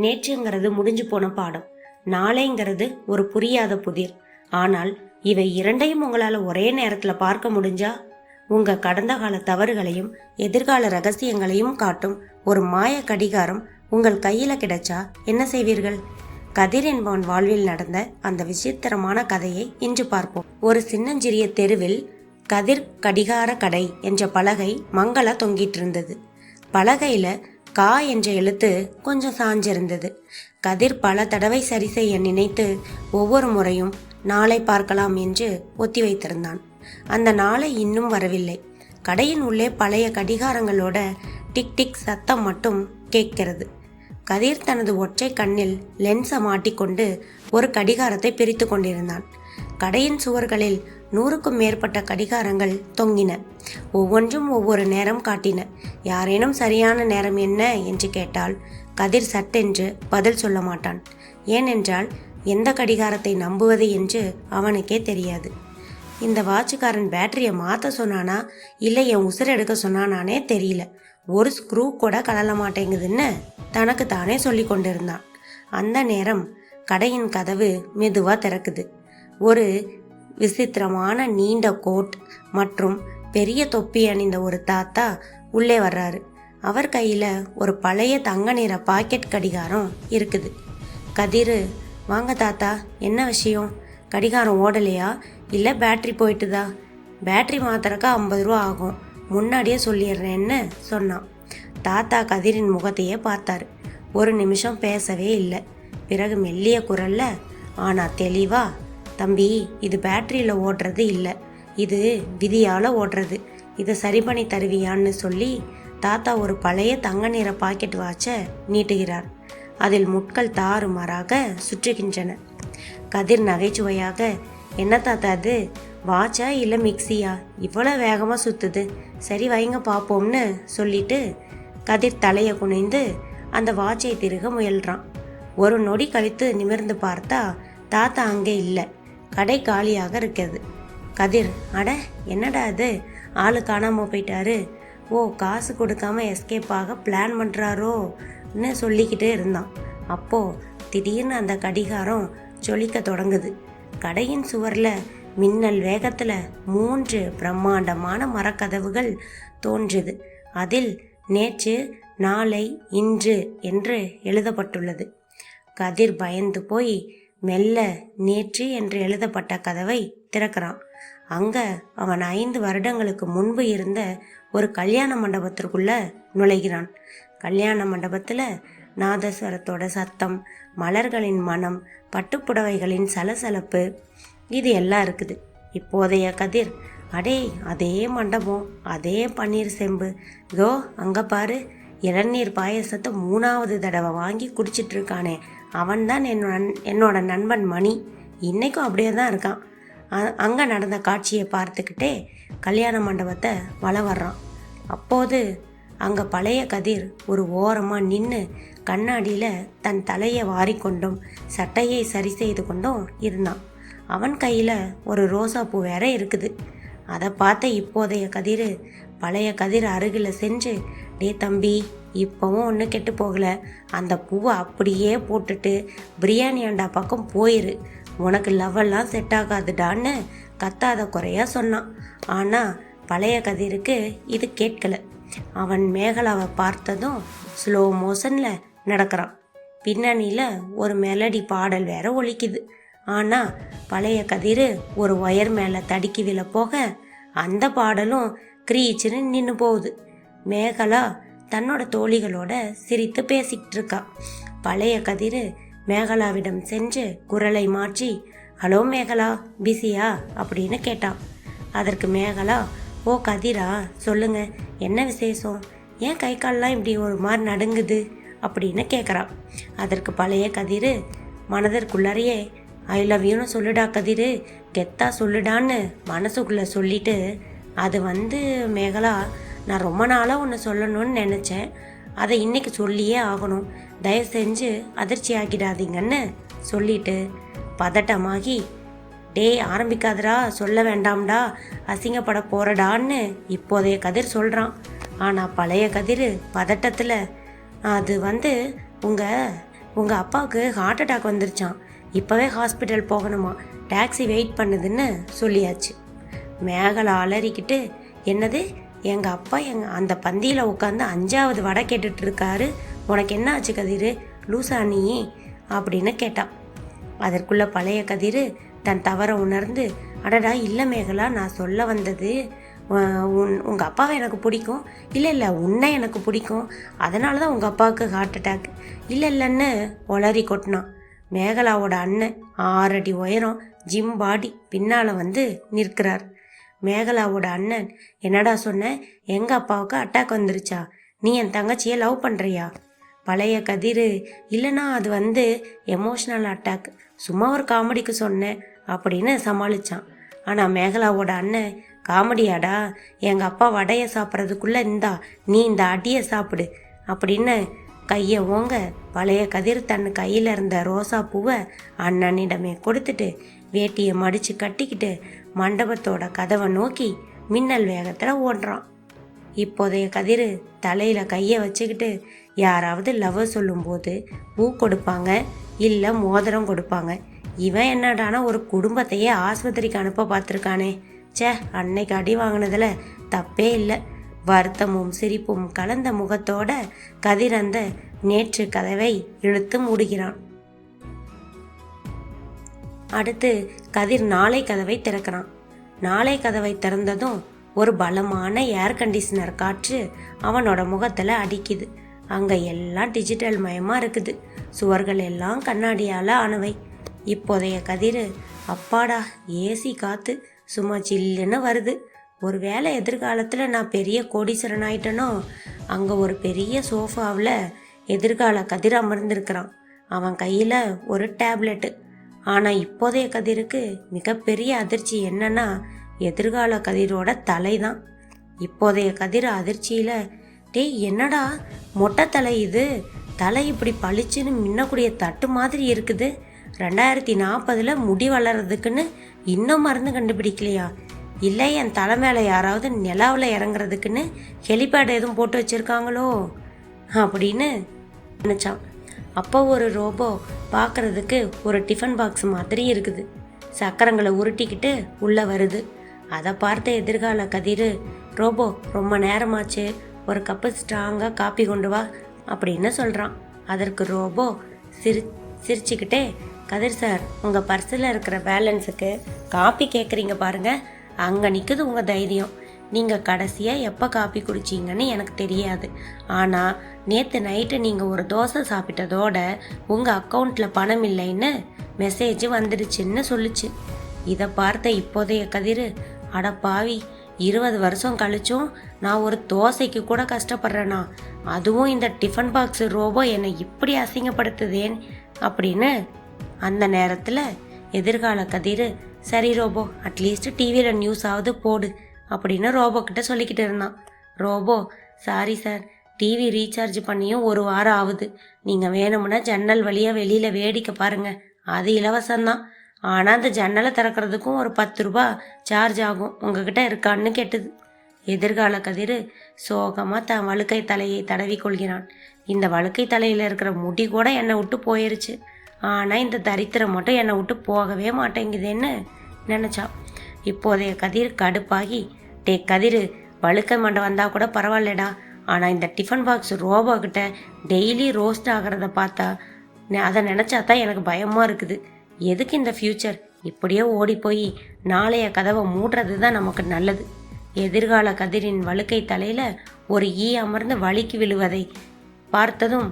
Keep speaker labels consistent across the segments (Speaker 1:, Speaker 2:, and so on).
Speaker 1: நேற்றுங்கிறது முடிஞ்சு போன பாடம், நாளைங்கிறது ஒரு புரியாத புதிர். ஆனால் இவை இரண்டையும் உங்களால் ஒரே நேரத்தில் பார்க்க முடிஞ்சா உங்க கடந்த கால தவறுகளையும் எதிர்கால ரகசியங்களையும் காட்டும் ஒரு மாய கடிகாரம் உங்கள் கையில கிடைச்சா என்ன செய்வீர்கள்? கதிர் என்பவன் வாழ்வில் நடந்த அந்த விசித்திரமான கதையை இன்று பார்ப்போம். ஒரு சின்னஞ்சிறிய தெருவில் கதிர் கடிகார கடை என்ற பலகை மங்களா தொங்கிட்டு இருந்தது. பலகையில கா என்ற எழுத்து கொஞ்சம் சாஞ்சிருந்தது. கதிர் பல தடவை சரி செய்ய நினைத்து ஒவ்வொரு முறையும் நாளை பார்க்கலாம் என்று ஒத்தி வைத்திருந்தான். அந்த நாளை இன்னும் வரவில்லை. கடையின் உள்ளே பழைய கடிகாரங்களோட டிக் டிக் சத்தம் மட்டும் கேட்கிறது. கதிர் தனது ஒற்றை கண்ணில் லென்ஸை மாட்டிக்கொண்டு ஒரு கடிகாரத்தை பிரித்து கொண்டிருந்தான். கடையின் சுவர்களில் 100க்கும் மேற்பட்ட கடிகாரங்கள் தொங்கின. ஒவ்வொன்றும் ஒவ்வொரு நேரம் காட்டின. யாரேனும் சரியான நேரம் என்ன என்று கேட்டால் கதிர் சட்டென்று பதில் சொல்ல மாட்டான். ஏனென்றால் எந்த கடிகாரத்தை நம்புவது என்று அவனுக்கே தெரியாது. இந்த வாட்சுக்காரன் பேட்டரியை மாற்ற சொன்னானா இல்லை என் உசுரை எடுக்க சொன்னானே தெரியல. ஒரு ஸ்க்ரூ கூட கலல மாட்டேங்குதுன்னு தனக்கு தானே சொல்லி கொண்டிருந்தான். அந்த நேரம் கடையின் கதவு மெதுவாக திறக்குது. ஒரு விசித்திரமான நீண்ட கோட் மற்றும் பெரிய தொப்பி அணிந்த ஒரு தாத்தா உள்ளே வர்றாரு. அவர் கையில் ஒரு பழைய தங்க நிற பாக்கெட் கடிகாரம் இருக்குது. கதிர், வாங்க தாத்தா, என்ன விஷயம்? கடிகாரம் ஓடலையா இல்லை பேட்ரி போயிட்டுதா? பேட்ரி மாத்திரக்கா 50 ரூபா ஆகும், முன்னாடியே சொல்லிடுறேன்னு சொன்னான். தாத்தா கதிரின் முகத்தையே பார்த்தாரு. ஒரு நிமிஷம் பேசவே இல்லை. பிறகு மெல்லிய குரல்ல ஆனால் தெளிவா, தம்பி, இது பேட்டரியில் ஓடுறது இல்லை, இது விதியால் ஓடுறது. இதை சரி பண்ணி தருவியான்னு சொல்லி தாத்தா ஒரு பழைய தங்க நிற பாக்கெட் வாட்சை நீட்டுகிறார். அதில் முட்கள் தாறுமாறாக சுற்றுகின்றன. கதிர் நகைச்சுவையாக, என்ன தாத்தா அது, வாட்சா இல்லை மிக்சியா, இவ்வளோ வேகமாக சுற்றுது? சரி வைங்க பார்ப்போம்னு சொல்லிட்டு கதிர் தலையை குனிந்து அந்த வாட்சை திருக முயல்றான். ஒரு நொடி கழித்து நிமிர்ந்து பார்த்தா தாத்தா அங்கே இல்லை. கடை காலியாக இருக்கிறது. கதிர், அட என்னடா அது, ஆளு காணாமல் போயிட்டாரு. ஓ, காசு கொடுக்காம எஸ்கேப் ஆக பிளான் பண்ணுறாரோன்னு சொல்லிக்கிட்டே இருந்தான். அப்போது திடீர்னு அந்த கடிகாரம் ஜொலிக்க தொடங்குது. கடையின் சுவரில் மின்னல் வேகத்தில் 3 பிரம்மாண்டமான மரக்கதவுகள் தோன்றுது. அதில் நேற்று, நாளை, இன்று என்று எழுதப்பட்டுள்ளது. கதிர் பயந்து போய் மெல்ல நேற்று என்று எழுதப்பட்ட கதவை திறக்கிறான். அங்கே அவன் 5 வருடங்களுக்கு முன்பு இருந்த ஒரு கல்யாண மண்டபத்திற்குள்ள நுழைகிறான். கல்யாண மண்டபத்தில் நாதஸ்வரத்தோட சத்தம், மலர்களின் மனம், பட்டுப்புடவைகளின் சலசலப்பு, இது எல்லாம் இருக்குது. இப்போதைய கதிர், அடே அதே மண்டபம், அதே பன்னீர் செம்பு, இதோ அங்கே பாரு, இளநீர் பாயசத்தை 3வது தடவை வாங்கி குடிச்சிட்டு இருக்கானே, அவன்தான் என்னோட நண்பன் மணி, இன்னைக்கும் அப்படியே தான் இருக்கான். அங்கே நடந்த காட்சியை பார்த்துக்கிட்டே கல்யாண மண்டபத்தை வலம் வர்றான். அப்போது அங்கே பழைய கதிர் ஒரு ஓரமாக நின்று கண்ணாடியில் தன் தலையை வாரிக்கொண்டும் சட்டையை சரி செய்து கொண்டும் இருந்தான். அவன் கையில் ஒரு ரோசாப்பூ வேற இருக்குது. அதை பார்த்த இப்போதைய கதிர் பழைய கதிர் அருகில் சென்று, டே தம்பி, இப்போவும் ஒன்றும் கெட்டு போகலை, அந்த பூவை அப்படியே போட்டுட்டு பிரியாணி அண்டா பக்கம் போயிரு, உனக்கு லவ்வெல்லாம் செட் ஆகாதுடான்னு கத்தாத குறையா சொன்னான். ஆனால் பழைய கதிருக்கு இது கேட்கலை. அவன் மேகலாவை பார்த்ததும் ஸ்லோ மோஷனில் நடக்கிறான். பின்னணியில் ஒரு மெலடி பாடல் வேற ஒலிக்குது. ஆனால் பழைய கதிர் ஒரு ஒயர் மேலே தடுக்கி விழ போக அந்த பாடலும் கிரீச்சுன்னு நின்று போகுது. மேகலா தன்னோட தோழிகளோட சிரித்து பேசிக்கிட்டு இருக்கா. பழைய கதிர் மேகலாவிடம் சென்று குரலை மாற்றி, ஹலோ மேகலா, பிஸியா அப்படின்னு கேட்டான். அதற்கு மேகலா, ஓ கதிரா, சொல்லுங்க, என்ன விசேஷம், ஏன் கை கால்லாம் இப்படி ஒரு மாதிரி நடுங்குது அப்படின்னு கேட்குறான். அதற்கு பழைய கதிர் மனதிற்குள்ளாரையே, ஐ லவ் யூன்னு சொல்லுடா கதிர், கெத்தா சொல்லுடான்னு மனசுக்குள்ளே சொல்லிட்டு, அது மேகலா, நான் ரொம்ப நாளாக ஒன்று சொல்லணும்னு நினச்சேன், அதை இன்னைக்கு சொல்லியே ஆகணும், தயவு செஞ்சு அதிர்ச்சி ஆக்கிடாதீங்கன்னு சொல்லிட்டு பதட்டமாகி, டே ஆரம்பிக்காதடா, சொல்ல வேண்டாம்டா, அசிங்கப்பட போறடான்னு இப்போதைய கதிர் சொல்கிறான். ஆனால் பழைய கதிர் பதட்டத்தில், அது உங்கள் உங்கள் அப்பாவுக்கு ஹார்ட் அட்டாக் வந்துருச்சான், இப்போவே ஹாஸ்பிட்டல் போகணுமா, டாக்ஸி வெயிட் பண்ணுதுன்னு சொல்லியாச்சு. மேகலை அலறிக்கிட்டு, என்னது எங்கள் அப்பா அந்த பந்தியில் உட்காந்து 5வது வடை கேட்டுட்டு இருக்காரு, உனக்கு என்ன ஆச்சு கதிர், லூசா நீ அப்படின்னு கேட்டான். அதற்குள்ள பழைய கதிர் தன் தவறை உணர்ந்து, அடடா இல்லை மேகலா, நான் சொல்ல வந்தது உங்கள் அப்பாவை எனக்கு பிடிக்கும், இல்லை உன்னை எனக்கு பிடிக்கும், அதனால தான் உங்கள் அப்பாவுக்கு ஹார்ட் அட்டாக், இல்லைன்னு ஒளறி கொட்டினான். மேகலாவோட அண்ணன் 6 அடி உயரம், ஜிம் பாடி, பின்னால் வந்து நிற்கிறார். மேகலாவோட அண்ணன், என்னடா சொன்ன, எங்கள் அப்பாவுக்கு அட்டாக் வந்துருச்சா, நீ என் தங்கச்சியை லவ் பண்ணுறியா? பழைய கதிர், இல்லைனா அது வந்து எமோஷ்னல் அட்டாக், சும்மா ஒரு காமெடிக்கு சொன்னேன் அப்படின்னு சமாளித்தான். ஆனால் மேகலாவோட அண்ணன், காமெடியாடா, எங்கள் அப்பா வடையை சாப்பிட்றதுக்குள்ளே இந்தா நீ இந்த அடியை சாப்பிடு அப்படின்னு கையை ஓங்க பழைய கதிர் தன் கையில் இருந்த ரோசா பூவை அண்ணனிடமே கொடுத்துட்டு வேட்டியை மடித்து கட்டிக்கிட்டு மண்டபத்தோட கதவை நோக்கி மின்னல் வேகத்தில் ஓடுறான். இப்போதைய கதிர் தலையில் கையை வச்சுக்கிட்டு, யாராவது லவ் சொல்லும்போது பூ கொடுப்பாங்க, இல்லை மோதிரம் கொடுப்பாங்க, இவன் என்னடானா ஒரு குடும்பத்தையே ஆஸ்பத்திரிக்கு அனுப்ப பார்த்துருக்கானே, சே அன்னைக்கு அடி வாங்கினதில் தப்பே இல்லை. வருத்தமும் சிரிப்பும் கலந்த முகத்தோட கதிர் அந்த நேற்று கதவை இழுத்து மூடுகிறான். அடுத்து கதிர் நாளை கதவை திறக்கிறான். நாளை கதவை திறந்ததும் ஒரு பலமான ஏர் கண்டிஷனர் காற்று அவனோட முகத்தில் அடிக்குது. அங்கே எல்லாம் டிஜிட்டல் மயமாக இருக்குது. சுவர்கள் எல்லாம் கண்ணாடியால் ஆனவை. இப்போதைய கதிர், அப்பாடா ஏசி காற்று சும்மா சில்லுன்னு வருது. ஒரு வேளை எதிர்காலத்தில் நான் பெரிய கோடீஸ்வரன் ஆயிட்டனோ, அங்கே ஒரு பெரிய சோஃபாவில் எதிர்கால கதிர் அமர்ந்திருக்கிறான். அவன் கையில் ஒரு டேப்லெட்டு. ஆனால் இப்போதைய கதிருக்கு மிகப்பெரிய அதிர்ச்சி என்னன்னா, எதிர்கால கதிரோட தலை தான். இப்போதைய கதிர் அதிர்ச்சியில், டேய் என்னடா மொட்டை தலை இது, தலை இப்படி பளிச்சுன்னு மின்னக்கூடிய தட்டு மாதிரி இருக்குது, 2040 முடி வளர்றதுக்குன்னு இன்னும் மருந்து கண்டுபிடிக்கலையா, இல்லை என் தலை மேலே யாராவது நிலாவில் இறங்குறதுக்குன்னு ஹெலிபேட் எதுவும் போட்டு வச்சுருக்காங்களோ அப்படின்னு நினச்சான். அப்போ ஒரு ரோபோ பார்க்குறதுக்கு ஒரு டிஃபன் பாக்ஸ் மாதிரி இருக்குது. சக்கரங்களை உருட்டிக்கிட்டு உள்ளே வருது. அதை பார்த்த எதிர்கால கதிர், ரோபோ ரொம்ப நேரமாச்சு, ஒரு கப்பு ஸ்ட்ராங்காக காப்பி கொண்டு வா அப்படின்னு சொல்கிறான். அதற்கு ரோபோ சிரிச்சுக்கிட்டே, கதிர் சார், உங்கள் பர்ஸில் இருக்கிற பேலன்ஸுக்கு காப்பி கேட்குறீங்க பாருங்கள், அங்கே நிற்குது உங்கள் தைரியம். நீங்கள் கடைசியாக எப்போ காப்பி குடிச்சிங்கன்னு எனக்கு தெரியாது, ஆனால் நேற்று நைட்டு நீங்கள் ஒரு தோசை சாப்பிட்டதோட உங்கள் அக்கௌண்ட்டில் பணம் இல்லைன்னு மெசேஜ் வந்துடுச்சுன்னு சொல்லிச்சு. இதை பார்த்த இப்போதைய கதிர், அடப்பாவி, 20 வருஷம் கழிச்சும் நான் ஒரு தோசைக்கு கூட கஷ்டப்படுறேனா, அதுவும் இந்த டிஃபன் பாக்ஸ் ரோபோ என்னை இப்படி அசிங்கப்படுத்துதேன் அப்படின்னு அந்த நேரத்தில் எதிர்கால கதிர், சரி ரோபோ, அட்லீஸ்ட் டிவியில் நியூஸாவது போடு அப்படின்னு ரோபோ கிட்ட சொல்லிக்கிட்டு இருந்தான். Robot, sorry sir, TV recharge பண்ணியும் 1 வாரம் ஆகுது, நீங்கள் வேணும்னா ஜன்னல் வழியாக வெளியில் வேடிக்கை பாருங்கள், அது இலவசம்தான், ஆனால் அந்த ஜன்னலை திறக்கிறதுக்கும் ஒரு 10 ரூபா சார்ஜ் ஆகும், உங்ககிட்ட இருக்கான்னு கேட்டுது. எதிர்கால கதிர் சோகமாக தன் வழுக்கை தலையை தடவி கொள்கிறான். இந்த வழுக்கை தலையில் இருக்கிற முடி கூட என்னை விட்டு போயிருச்சு, ஆனால் இந்த தரித்திரம் மட்டும் என்னை விட்டு போகவே மாட்டேங்குதுன்னு நினச்சான். இப்போதைய கதிர் கடுப்பாகி, டே கதிர், வழுக்கை மண்டை வந்தால் கூட பரவாயில்லடா, ஆனால் இந்த டிஃபன் பாக்ஸ் ரோபோ கிட்ட டெய்லி ரோஸ்ட் ஆகிறத பார்த்தா அதை நினச்சா தான் எனக்கு பயமாக இருக்குது. எதுக்கு இந்த ஃப்யூச்சர், இப்படியே ஓடி போய் நாளைய கதவை மூடுறது தான் நமக்கு நல்லது. எதிர்கால கதிரின் வழுக்கை தலையில் ஒரு ஈ அமர்ந்து வழுக்கி விழுவதை பார்த்ததும்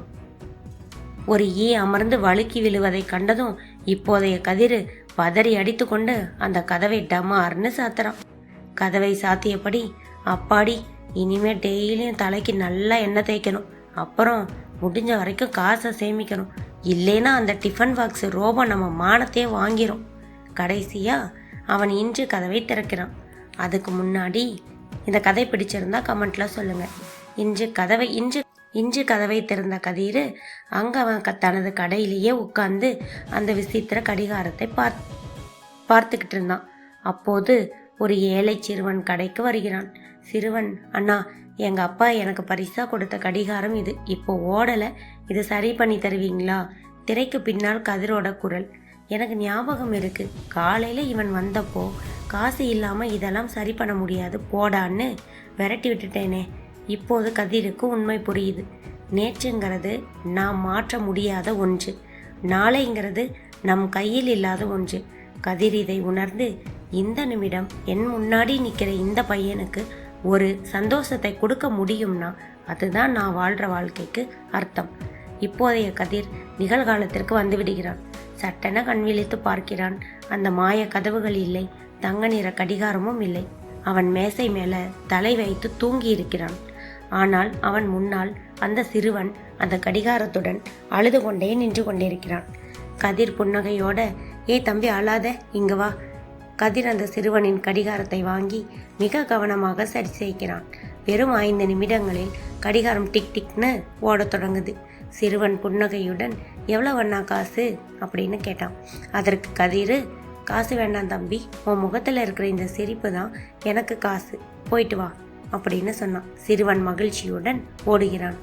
Speaker 1: வழுக்கி விழுவதை கண்டதும் இப்போதைய கதிர் பதறி அடித்து கொண்டு அந்த கதவை டமார்னு சாத்துறான். கதவை சாத்தியபடி, அப்பாடி, இனிமே டெய்லியும் தலைக்கு நல்லா எண்ணெய் தேய்க்கணும், அப்புறம் முடிஞ்ச வரைக்கும் காசை சேமிக்கணும், இல்லைன்னா அந்த டிஃபன் பாக்ஸ் ரோபோ நம்ம மானத்தையே வாங்கிரும். கடைசியாக அவன் இன்று கதவை திறக்கிறான். அதுக்கு முன்னாடி இந்த கதை பிடிச்சிருந்தா கமெண்ட்ல சொல்லுங்கள். இன்று கதவை திறந்த கதிர் அங்கே அவன் தனது கடையிலேயே உட்கார்ந்து அந்த விசித்திர கடிகாரத்தை பார்த்துக்கிட்டு இருந்தான். அப்போது ஒரு ஏழை சிறுவன் கடைக்கு வருகிறான். சிறுவன், அண்ணா, எங்கள் அப்பா எனக்கு பரிசாக கொடுத்த கடிகாரம் இது, இப்போ ஓடலை, இது சரி பண்ணி தருவீங்களா, திரைக்கு பின்னால் கதிரோட குரல். எனக்கு ஞாபகம் இருக்கு, காலையில் இவன் வந்தப்போ காசு இல்லாமல் இதெல்லாம் சரி பண்ண முடியாது போடான்னு விரட்டி விட்டுட்டேனே. இப்போது கதிருக்கு உண்மை புரியுது. நேற்றுங்கிறது நாம் மாற்ற முடியாத ஒன்று, நாளைங்கிறது நம் கையில் இல்லாத ஒன்று. கதிர் இதை உணர்ந்து, இந்த நிமிடம் என் முன்னாடி நிற்கிற இந்த பையனுக்கு ஒரு சந்தோஷத்தை கொடுக்க முடியும்னா அதுதான் நான் வாழ்கிற வாழ்க்கைக்கு அர்த்தம். இப்போதைய கதிர் நிகழ்காலத்திற்கு வந்து விடுகிறான். சட்டென கண் விழித்து பார்க்கிறான். அந்த மாய கதவுகள் இல்லை, தங்க நிற கடிகாரமும் இல்லை. அவன் மேசை மேலே தலை வைத்து தூங்கி இருக்கிறான். ஆனால் அவன் முன்னால் அந்த சிறுவன் அந்த கடிகாரத்துடன் அழுது கொண்டே நின்று கொண்டிருக்கிறான். கதிர் புன்னகையோட, ஏ தம்பி அழாத, இங்க வா. கதிர் அந்த சிறுவனின் கடிகாரத்தை வாங்கி மிக கவனமாக சரி செய்கிறான். வெறும் 5 நிமிடங்களில் கடிகாரம் டிக் டிக்னு ஓடத் தொடங்குது. சிறுவன் புன்னகையுடன், எவ்வளோவண்ணா காசு அப்படின்னு கேட்டான். அதற்கு கதிர், காசு வேண்டாம் தம்பி, உன் முகத்தில் இருக்கிற இந்த சிரிப்பு தான் எனக்கு காசு, போயிட்டு வா அப்படின்னு சொன்னான். சிறுவன் மகிழ்ச்சியுடன் ஓடுகிறான்.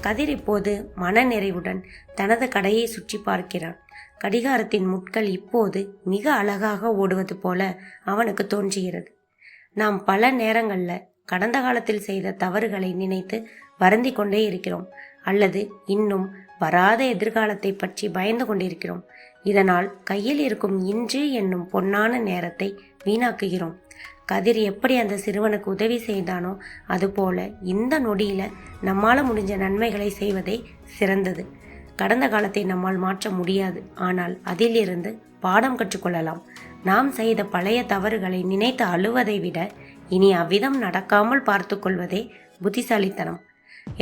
Speaker 1: கதிர் இப்போது மன நிறைவுடன் தனது கடையை சுற்றி பார்க்கிறான். கடிகாரத்தின் முட்கள் இப்போது மிக அழகாக ஓடுவது போல அவனுக்கு தோன்றுகிறது. நாம் பல நேரங்களில் கடந்த காலத்தில் செய்த தவறுகளை நினைத்து வருந்தி கொண்டே இருக்கிறோம், அல்லது இன்னும் வராத எதிர்காலத்தை பற்றி பயந்து கொண்டிருக்கிறோம். இதனால் கையில் இருக்கும் இன்று என்னும் பொன்னான நேரத்தை வீணாக்குகிறோம். கதிர் எப்படி அந்த சிறுவனுக்கு உதவி செய்தானோ அதுபோல இந்த நொடியில நம்மால் முடிஞ்ச நன்மைகளை செய்வதே சிறந்தது. கடந்த காலத்தை நம்மால் மாற்ற முடியாது, ஆனால் அதிலிருந்து பாடம் கற்றுக்கொள்ளலாம். நாம் செய்த பழைய தவறுகளை நினைத்து அழுவதை விட இனி அவ்விதம் நடக்காமல் பார்த்து கொள்வதே புத்திசாலித்தனம்.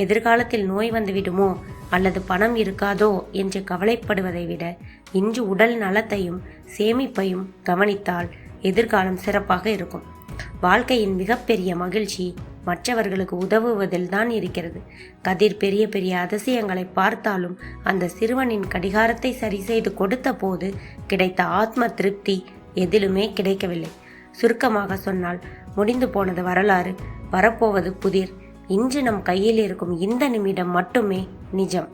Speaker 1: எதிர்காலத்தில் நோய் வந்து விடுமோ அல்லது பணம் இருக்காதோ என்று கவலைப்படுவதை விட இன்று உடல் நலத்தையும் சேமிப்பையும் கவனித்தால் எதிர்காலம் சிறப்பாக இருக்கும். வாழ்க்கையின் மிகப்பெரிய மகிழ்ச்சி மற்றவர்களுக்கு உதவுவதில் தான் இருக்கிறது. கதிர் பெரிய பெரிய அதிசயங்களை பார்த்தாலும் அந்த சிறுவனின் கடிகாரத்தை சரி செய்து கொடுத்த போது கிடைத்த ஆத்ம திருப்தி எதிலுமே கிடைக்கவில்லை. சுருக்கமாக சொன்னால், முடிந்து போனது வரலாறு, வரப்போவது புதிர். இன்று நம் கையில் இருக்கும் இந்த நிமிடம் மட்டுமே நிஜம்.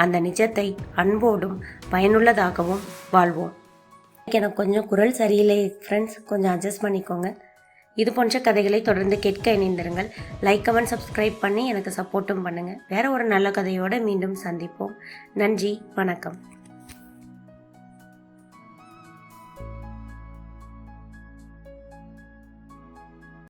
Speaker 1: அந்த நிஜத்தை அன்போடும் பயனுள்ளதாகவும் வாழ்வோம். எனக்கு கொஞ்சம் குரல் சரியில்லை ஃப்ரெண்ட்ஸ், கொஞ்சம் அட்ஜஸ்ட் பண்ணிக்கோங்க. இது போன்ற கதைகளை தொடர்ந்து கேட்க இணைந்திருங்கள். லைக், கமெண்ட், சப்ஸ்கிரைப் பண்ணி எனக்கு சப்போர்ட்டும் பண்ணுங்கள். வேற ஒரு நல்ல கதையோடு மீண்டும் சந்திப்போம். நன்றி, வணக்கம்.